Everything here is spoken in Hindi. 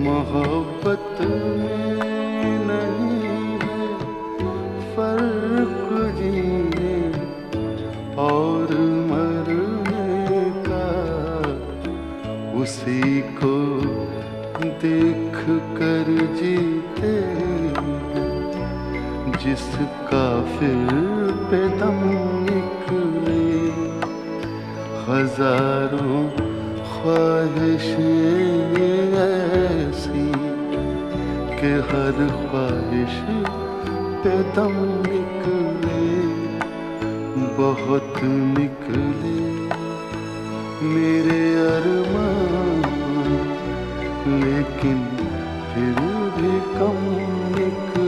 मोहब्बत में नहीं है फर्क जीने और मरने का, उसी को देख कर जीते जिसका फिर पे दम निकले। हजारों ख्वाहिशें ऐसी कि हर ख्वाहिश पे दम निकले, बहुत निकले मेरे अरमान, लेकिन फिर भी कम निकले।